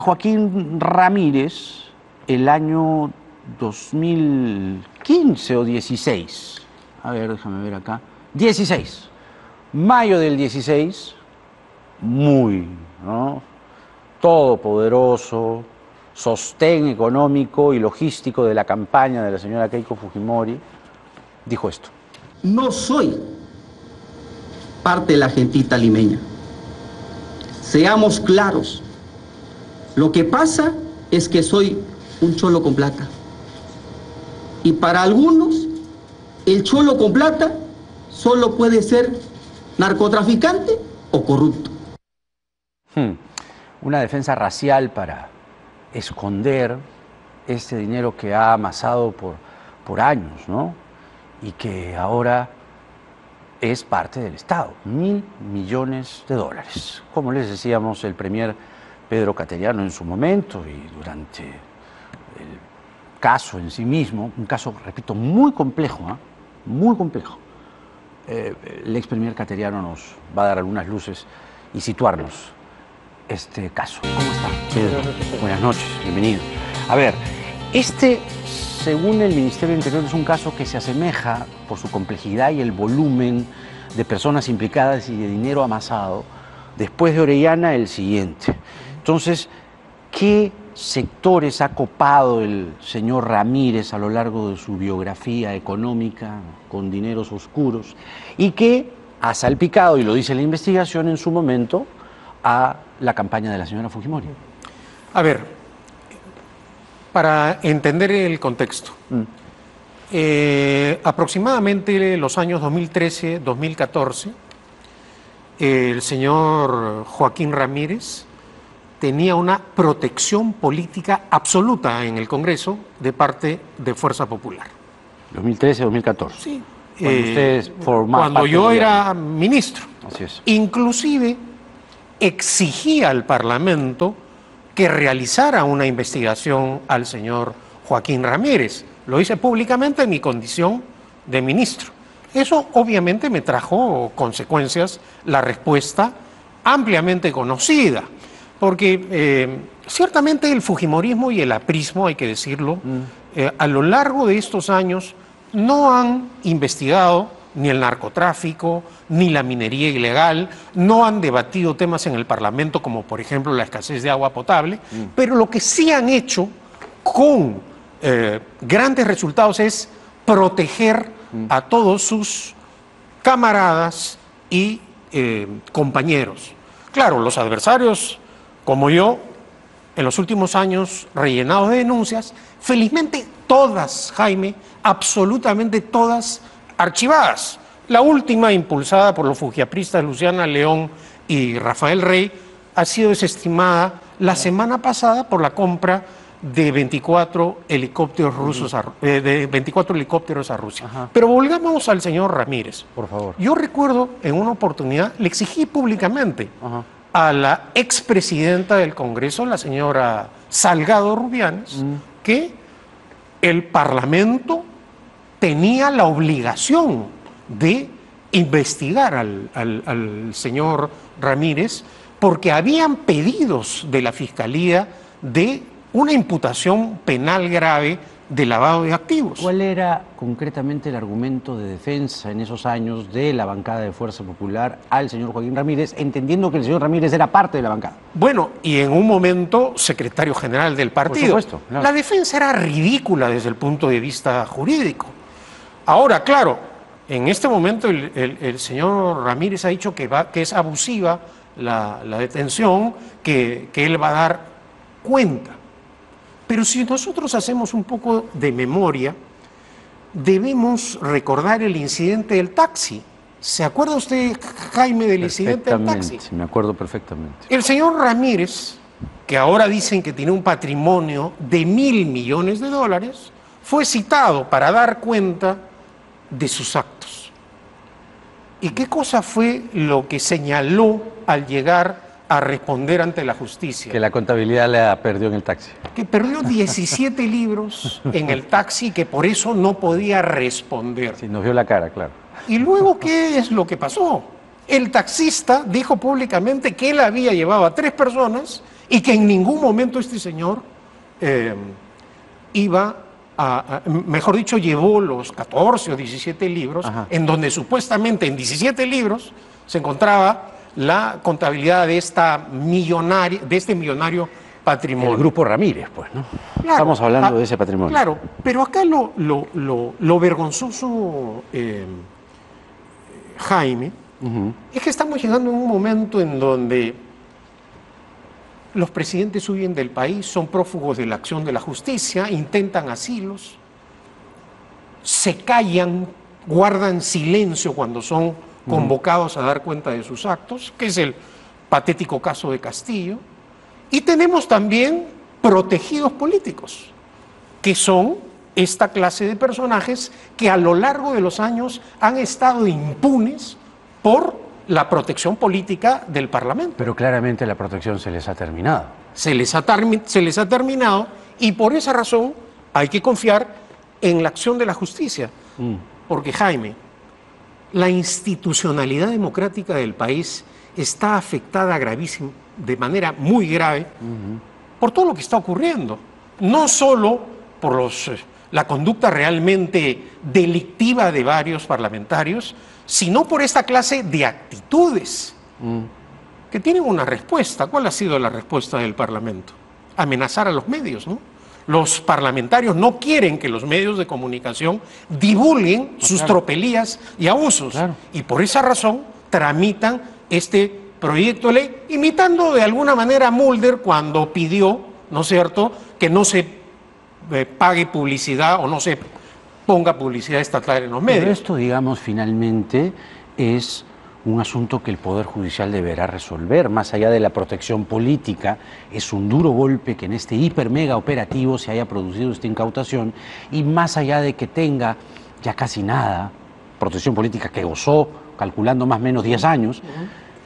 Joaquín Ramírez, el año 2015 o 16, a ver, déjame ver acá, 16, mayo del 16, muy, ¿no?, todopoderoso, sostén económico y logístico de la campaña de la señora Keiko Fujimori, dijo esto. No soy parte de la gentita limeña. Seamos claros. Lo que pasa es que soy un cholo con plata. Y para algunos, el cholo con plata solo puede ser narcotraficante o corrupto. Una defensa racial para esconder este dinero que ha amasado por años, ¿no? Y que ahora es parte del Estado, $1.000 millones. Como les decíamos, el premier Pedro Cateriano en su momento y durante el caso en sí mismo, un caso, repito, muy complejo, ¿eh?, muy complejo. El ex premier Cateriano nos va a dar algunas luces y situarnos este caso. ¿Cómo está, Pedro? Buenas noches, bienvenido. A ver, según el Ministerio del Interior, es un caso que se asemeja por su complejidad y el volumen de personas implicadas y de dinero amasado. Después de Orellana, el siguiente. Entonces, ¿qué sectores ha copado el señor Ramírez a lo largo de su biografía económica con dineros oscuros y qué ha salpicado, y lo dice la investigación en su momento, a la campaña de la señora Fujimori? A ver, para entender el contexto, aproximadamente los años 2013-2014, el señor Joaquín Ramírez tenía una protección política absoluta en el Congreso de parte de Fuerza Popular. 2013-2014. Sí. Cuando yo era ministro. Así es. Inclusive exigía al Parlamento que realizara una investigación al señor Joaquín Ramírez. Lo hice públicamente en mi condición de ministro. Eso obviamente me trajo consecuencias, la respuesta ampliamente conocida, porque ciertamente el fujimorismo y el aprismo, hay que decirlo, a lo largo de estos años no han investigado ni el narcotráfico, ni la minería ilegal, no han debatido temas en el Parlamento como por ejemplo la escasez de agua potable, pero lo que sí han hecho con grandes resultados es proteger a todos sus camaradas y compañeros. Claro, los adversarios como yo, en los últimos años rellenados de denuncias, felizmente todas, Jaime, absolutamente todas archivadas. La última, impulsada por los fujiapristas Luciana León y Rafael Rey, ha sido desestimada la semana pasada por la compra de 24 helicópteros rusos a Rusia. Ajá. Pero volvamos al señor Ramírez. Por favor. Yo recuerdo en una oportunidad, le exigí públicamente a la expresidenta del Congreso, la señora Salgado Rubianes, que el Parlamento tenía la obligación de investigar al señor Ramírez porque habían pedidos de la Fiscalía de una imputación penal grave de lavado de activos. ¿Cuál era concretamente el argumento de defensa en esos años de la bancada de Fuerza Popular al señor Joaquín Ramírez, entendiendo que el señor Ramírez era parte de la bancada? Bueno, y en un momento secretario general del partido. Por supuesto, claro. La defensa era ridícula desde el punto de vista jurídico. Ahora, claro, en este momento el señor Ramírez ha dicho que es abusiva la detención, que él va a dar cuenta. Pero si nosotros hacemos un poco de memoria, debemos recordar el incidente del taxi. ¿Se acuerda usted, Jaime, del incidente del taxi? Perfectamente, me acuerdo perfectamente. El señor Ramírez, que ahora dicen que tiene un patrimonio de $1.000 millones, fue citado para dar cuenta de sus actos. ¿Y qué cosa fue lo que señaló al llegar a responder ante la justicia? Que la contabilidad la perdió en el taxi. Que perdió 17 libros en el taxi, que por eso no podía responder. Sí, nos vio la cara, claro. ¿Y luego qué es lo que pasó? El taxista dijo públicamente que él había llevado a 3 personas y que en ningún momento este señor mejor dicho, llevó los 14 o 17 libros, Ajá, en donde supuestamente en 17 libros se encontraba la contabilidad de este millonario patrimonio. el grupo Ramírez, pues, ¿no? Claro, Estamos hablando de ese patrimonio. Claro, pero acá lo vergonzoso, Jaime, es que estamos llegando a un momento en donde los presidentes huyen del país, son prófugos de la acción de la justicia, intentan asilos, se callan, guardan silencio cuando son convocados a dar cuenta de sus actos, que es el patético caso de Castillo. Y tenemos también protegidos políticos, que son esta clase de personajes que a lo largo de los años han estado impunes por la protección política del Parlamento. Pero claramente la protección se les ha terminado. Se les ha terminado, y por esa razón hay que confiar en la acción de la justicia. Porque, Jaime, la institucionalidad democrática del país está afectada de manera muy grave por todo lo que está ocurriendo. No solo por la conducta realmente delictiva de varios parlamentarios, sino por esta clase de actitudes que tienen una respuesta. ¿Cuál ha sido la respuesta del Parlamento? Amenazar a los medios, ¿no? Los parlamentarios no quieren que los medios de comunicación divulguen sus tropelías y abusos. Claro. Y por esa razón tramitan este proyecto de ley, imitando de alguna manera a Mulder cuando pidió, ¿no es cierto?, que no se pague publicidad o no se ponga publicidad estatal en los medios. Pero esto, digamos, finalmente es un asunto que el Poder Judicial deberá resolver. Más allá de la protección política, es un duro golpe que en este hiper mega operativo se haya producido esta incautación, y más allá de que tenga ya casi nada, protección política que gozó, calculando más o menos 10 años,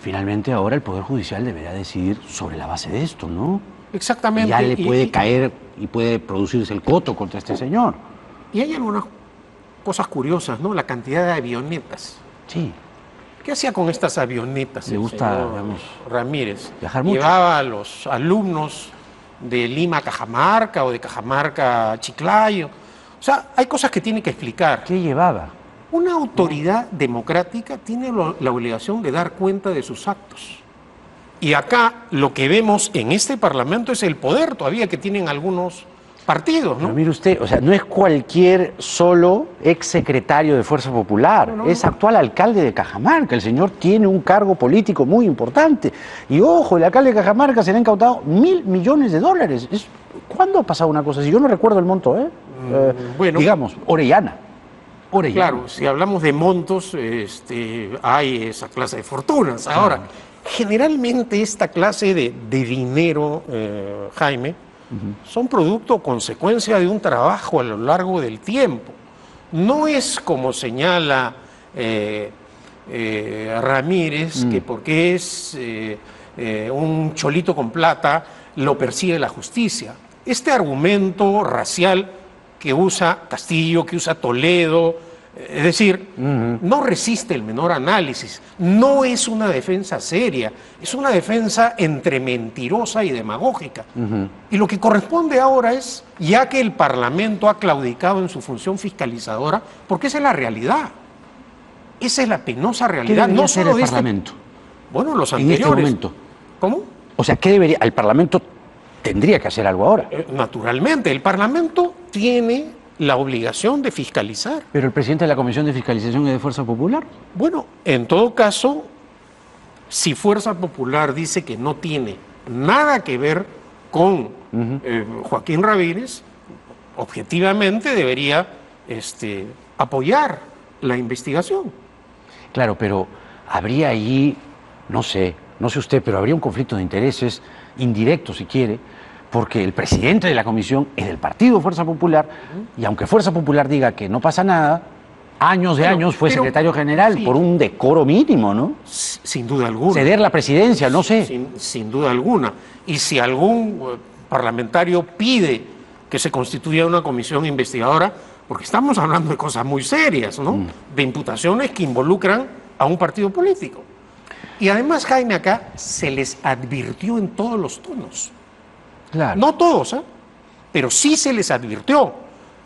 finalmente ahora el Poder Judicial deberá decidir sobre la base de esto, ¿no? Exactamente. Y ya le puede caer y puede producirse el coto contra este señor. Y hay algunas cosas curiosas, ¿no? La cantidad de avionetas. Sí. ¿Qué hacía con estas avionetas? Le gusta, señor digamos, Ramírez. viajar mucho. Llevaba a los alumnos de Lima a Cajamarca o de Cajamarca a Chiclayo. O sea, hay cosas que tiene que explicar. ¿Qué llevaba? Una autoridad democrática tiene la obligación de dar cuenta de sus actos. Y acá lo que vemos en este Parlamento es el poder todavía que tienen algunos partidos, ¿no? Pero mire usted, o sea, no es cualquier solo exsecretario de Fuerza Popular, No. es actual alcalde de Cajamarca. El señor tiene un cargo político muy importante. Y ojo, el alcalde de Cajamarca se le han incautado $1.000 millones. ¿Cuándo ha pasado una cosa así? Yo no recuerdo el monto, ¿eh? Bueno. Digamos, Orellana. Claro, si hablamos de montos, hay esa clase de fortunas. Ahora, generalmente esta clase de dinero, Jaime, son producto o consecuencia de un trabajo a lo largo del tiempo. No es como señala Ramírez, que porque es un cholito con plata, lo persigue la justicia. Este argumento racial que usa Castillo, que usa Toledo, es decir, no resiste el menor análisis. No es una defensa seria, es una defensa entre mentirosa y demagógica. Y lo que corresponde ahora es, ya que el Parlamento ha claudicado en su función fiscalizadora, porque esa es la realidad. Esa es la penosa ¿Qué realidad. debería No hacer solo el de Parlamento Bueno, los en anteriores. este momento? ¿Cómo? O sea, ¿qué debería? El Parlamento tendría que hacer algo ahora. Naturalmente, el Parlamento tiene la obligación de fiscalizar. Pero el presidente de la Comisión de Fiscalización es de Fuerza Popular. Bueno, en todo caso, si Fuerza Popular dice que no tiene nada que ver con Joaquín Ramírez, objetivamente debería apoyar la investigación. Claro, pero habría allí, no sé usted, pero habría un conflicto de intereses indirecto, si quiere, porque el presidente de la comisión es del partido Fuerza Popular, y aunque Fuerza Popular diga que no pasa nada, años fue secretario general, sí, por un decoro mínimo, ¿no? Sin duda alguna. Ceder la presidencia, no sé. Sin duda alguna. Y si algún parlamentario pide que se constituya una comisión investigadora, porque estamos hablando de cosas muy serias, ¿no? De imputaciones que involucran a un partido político. Y además, Jaime, acá se les advirtió en todos los tonos. Claro. No todos, ¿eh? Pero sí se les advirtió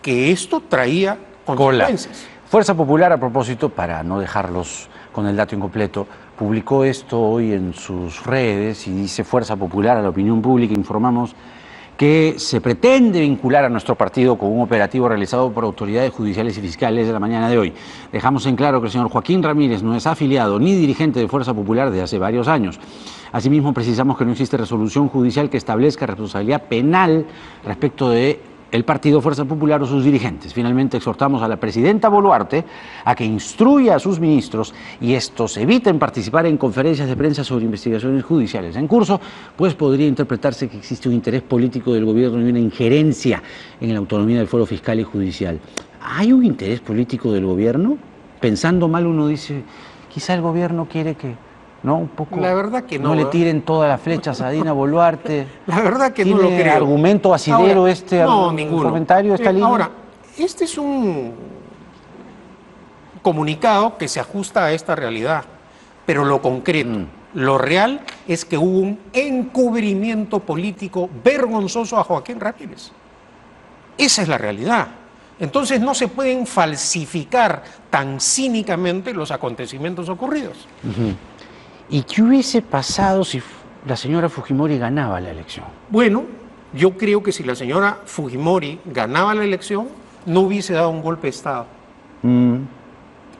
que esto traía consecuencias. Fuerza Popular, a propósito, para no dejarlos con el dato incompleto, publicó esto hoy en sus redes y dice: Fuerza Popular, a la opinión pública informamos que se pretende vincular a nuestro partido con un operativo realizado por autoridades judiciales y fiscales de la mañana de hoy. Dejamos en claro que el señor Joaquín Ramírez no es afiliado ni dirigente de Fuerza Popular desde hace varios años. Asimismo, precisamos que no existe resolución judicial que establezca responsabilidad penal respecto de el partido Fuerza Popular o sus dirigentes. Finalmente, exhortamos a la presidenta Boluarte a que instruya a sus ministros y estos eviten participar en conferencias de prensa sobre investigaciones judiciales en curso, pues podría interpretarse que existe un interés político del gobierno y una injerencia en la autonomía del fuero fiscal y judicial. ¿Hay un interés político del gobierno? Pensando mal, uno dice, quizá el gobierno quiere que... ¿no? Un poco. La verdad que no. No le tiren todas las flechas a Dina Boluarte. La verdad que no lo ¿Tiene creo. argumento asidero no, ninguno. comentario, esta línea? Ahora, este es un comunicado que se ajusta a esta realidad, pero lo concreto, lo real es que hubo un encubrimiento político vergonzoso a Joaquín Ramírez. Esa es la realidad. Entonces no se pueden falsificar tan cínicamente los acontecimientos ocurridos. ¿Y qué hubiese pasado si la señora Fujimori ganaba la elección? Bueno, yo creo que si la señora Fujimori ganaba la elección, no hubiese dado un golpe de Estado.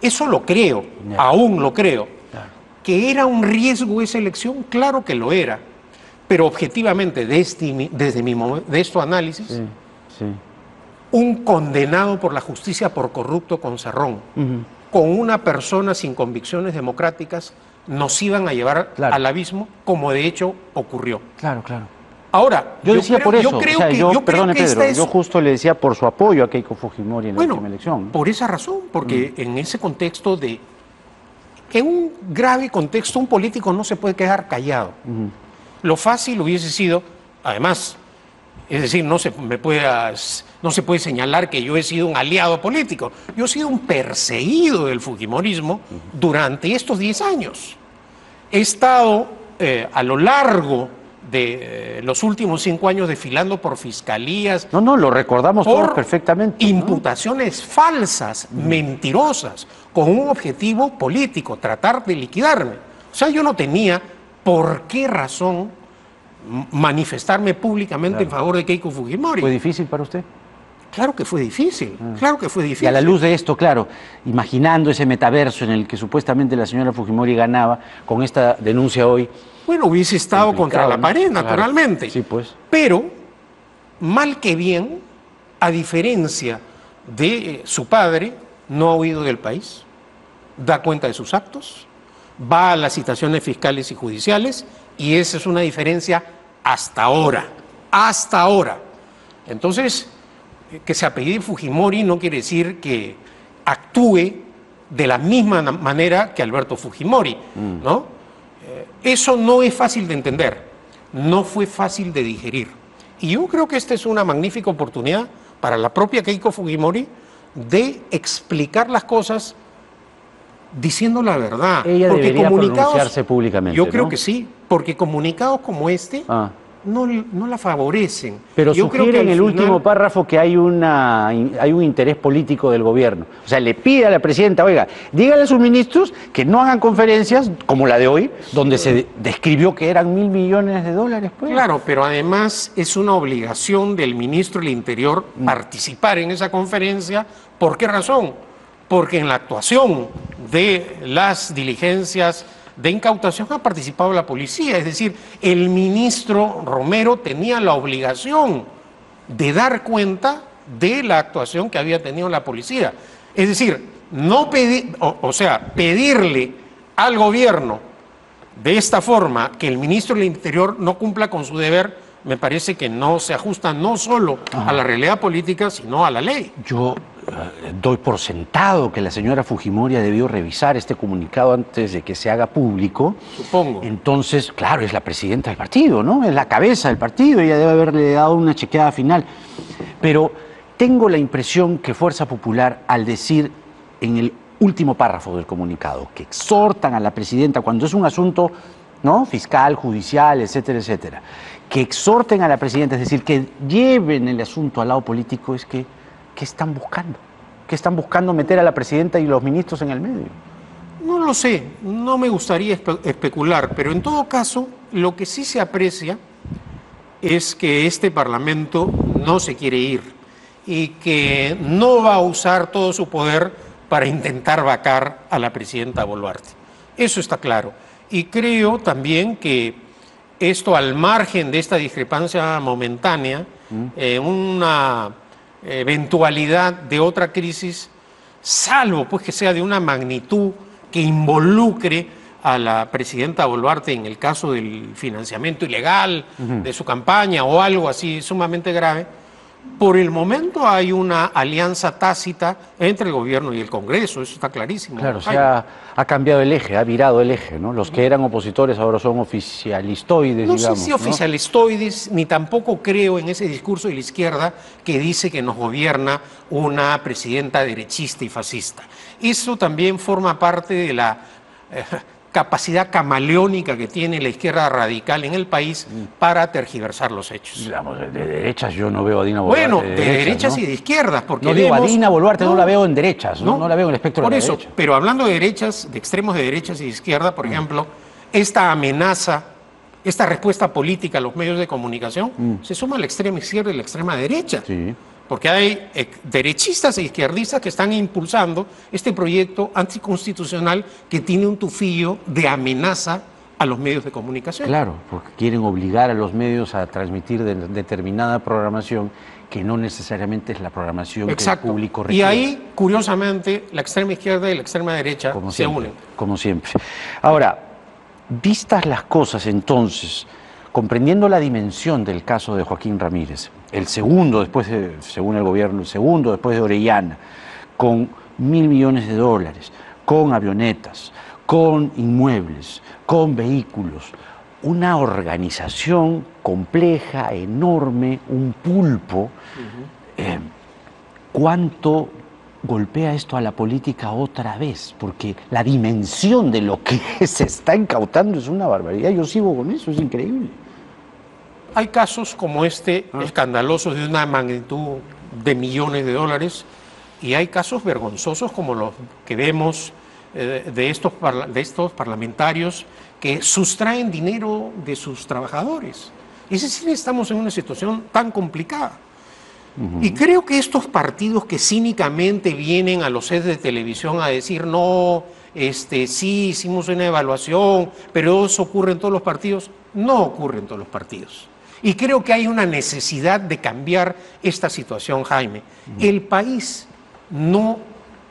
Eso lo creo, aún lo creo. Claro. ¿Que era un riesgo esa elección? Claro que lo era. Pero objetivamente, desde mi análisis, Sí. un condenado por la justicia por corrupto con Cerrón, con una persona sin convicciones democráticas, nos iban a llevar al abismo, como de hecho ocurrió. Claro. Ahora, Yo decía por eso, perdone Pedro, es... yo justo le decía por su apoyo a Keiko Fujimori en la última elección. Por esa razón, porque en ese contexto en un grave contexto, un político no se puede quedar callado. Lo fácil hubiese sido, además, es decir, no se puede señalar que yo he sido un aliado político. Yo he sido un perseguido del fujimorismo durante estos 10 años. He estado a lo largo de los últimos 5 años desfilando por fiscalías. No, lo recordamos todos perfectamente. Imputaciones falsas, mentirosas, con un objetivo político, tratar de liquidarme. O sea, yo no tenía por qué razón manifestarme públicamente en favor de Keiko Fujimori. ¿Fue difícil para usted? Claro que fue difícil, claro que fue difícil. Y a la luz de esto, claro, imaginando ese metaverso en el que supuestamente la señora Fujimori ganaba con esta denuncia hoy. Bueno, hubiese estado contra la pared, naturalmente. Claro. Sí, pues. Pero, mal que bien, a diferencia de su padre, no ha huido del país, da cuenta de sus actos, va a las citaciones fiscales y judiciales, y esa es una diferencia hasta ahora. Entonces, que se apellide Fujimori no quiere decir que actúe de la misma manera que Alberto Fujimori, ¿no? Eso no es fácil de entender, no fue fácil de digerir. Y yo creo que esta es una magnífica oportunidad para la propia Keiko Fujimori de explicar las cosas diciendo la verdad. Ella debería pronunciarse públicamente, yo creo ¿no? que sí, porque comunicados como este no la favorecen. Pero yo sugiere creo que en el último párrafo que hay un interés político del gobierno. O sea, le pide a la presidenta, oiga, dígale a sus ministros que no hagan conferencias como la de hoy, donde se describió que eran $1.000 millones. Pues. Claro, pero además es una obligación del ministro del Interior participar en esa conferencia. ¿Por qué razón? Porque en la actuación de las diligencias de incautación ha participado la policía, es decir, el ministro Romero tenía la obligación de dar cuenta de la actuación que había tenido la policía. Es decir, pedirle al gobierno de esta forma que el ministro del Interior no cumpla con su deber, me parece que no se ajusta no solo a la realidad política, sino a la ley. Yo doy por sentado que la señora Fujimori debió revisar este comunicado antes de que se haga público. Supongo. Entonces, claro, es la presidenta del partido, ¿no? Es la cabeza del partido, ella debe haberle dado una chequeada final. Pero tengo la impresión que Fuerza Popular, al decir en el último párrafo del comunicado, que exhortan a la presidenta, cuando es un asunto, ¿no?, fiscal, judicial, etcétera, etcétera, que exhorten a la presidenta, es decir, que lleven el asunto al lado político, es que, ¿qué están buscando? ¿Qué están buscando meter a la presidenta y los ministros en el medio? No lo sé, no me gustaría especular, pero en todo caso, lo que sí se aprecia es que este Parlamento no se quiere ir y que no va a usar todo su poder para intentar vacar a la presidenta Boluarte. Eso está claro. Y creo también que esto, al margen de esta discrepancia momentánea, una eventualidad de otra crisis, salvo pues que sea de una magnitud que involucre a la presidenta Boluarte en el caso del financiamiento ilegal de su campaña o algo así sumamente grave, por el momento hay una alianza tácita entre el gobierno y el Congreso, eso está clarísimo. Claro, ha cambiado el eje, ha virado el eje, ¿no? Los que eran opositores ahora son oficialistoides, no digamos. No sé si oficialistoides, ni tampoco creo en ese discurso de la izquierda que dice que nos gobierna una presidenta derechista y fascista. Eso también forma parte de la capacidad camaleónica que tiene la izquierda radical en el país para tergiversar los hechos. Digamos, de derechas yo no veo a Dina Boluarte. Bueno, de derechas, ¿no?, y de izquierdas. Porque no digo, a Dina Boluarte no la veo en derechas, no la veo en el espectro de la derecha. Por eso, pero hablando de derechas, de extremos de derechas y de izquierda, por ejemplo, esta amenaza, esta respuesta política a los medios de comunicación, se suma a la extrema izquierda y la extrema derecha. Sí. Porque hay derechistas e izquierdistas que están impulsando este proyecto anticonstitucional que tiene un tufillo de amenaza a los medios de comunicación. Claro, porque quieren obligar a los medios a transmitir determinada programación que no necesariamente es la programación que el público requiere. Y ahí, curiosamente, la extrema izquierda y la extrema derecha se unen. Como siempre. Ahora, vistas las cosas entonces, comprendiendo la dimensión del caso de Joaquín Ramírez, el segundo después de, según el gobierno, el segundo después de Orellana, con $1.000 millones, con avionetas, con inmuebles, con vehículos, una organización compleja, enorme, un pulpo. ¿Cuánto golpea esto a la política otra vez? Porque la dimensión de lo que se está incautando es una barbaridad. Yo sigo con eso, es increíble. Hay casos como este, escandalosos, de una magnitud de millones de dólares, y hay casos vergonzosos como los que vemos de estos parlamentarios que sustraen dinero de sus trabajadores. Es decir, estamos en una situación tan complicada. Y creo que estos partidos que cínicamente vienen a los sets de televisión a decir no, sí, hicimos una evaluación, pero eso ocurre en todos los partidos, no ocurre en todos los partidos. Y creo que hay una necesidad de cambiar esta situación, Jaime. El país no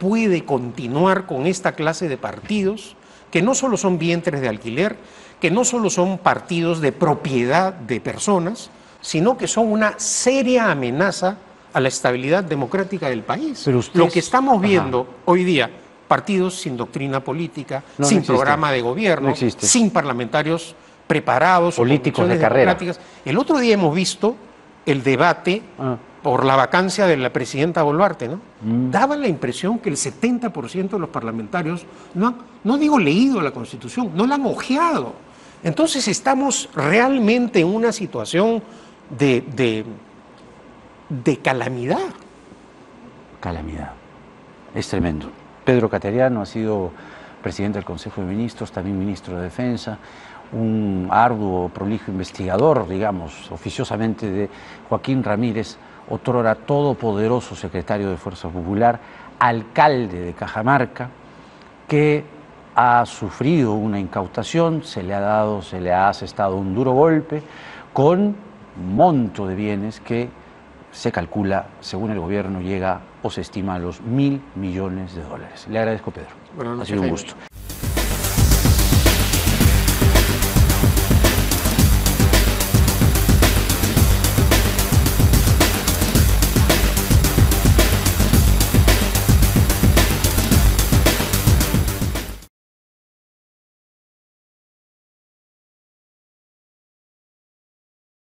puede continuar con esta clase de partidos que no solo son vientres de alquiler, que no solo son partidos de propiedad de personas, sino que son una seria amenaza a la estabilidad democrática del país. Pero ustedes, lo que estamos viendo hoy día, partidos sin doctrina política, sin programa de gobierno, sin parlamentarios preparados, políticos de carrera. El otro día hemos visto el debate por la vacancia de la presidenta Boluarte, ¿no? Daba la impresión que el 70% de los parlamentarios no digo leído la Constitución, no la han ojeado. Entonces estamos realmente en una situación de calamidad. Calamidad. Es tremendo. Pedro Cateriano ha sido presidente del Consejo de Ministros, también ministro de Defensa, un arduo, prolijo investigador, digamos, oficiosamente de Joaquín Ramírez, otrora todopoderoso secretario de Fuerza Popular, alcalde de Cajamarca, que ha sufrido una incautación, se le ha asestado un duro golpe con un monto de bienes que se calcula, según el gobierno, llega o se estima a los $1.000 millones. Le agradezco, Pedro. Ha sido un gusto.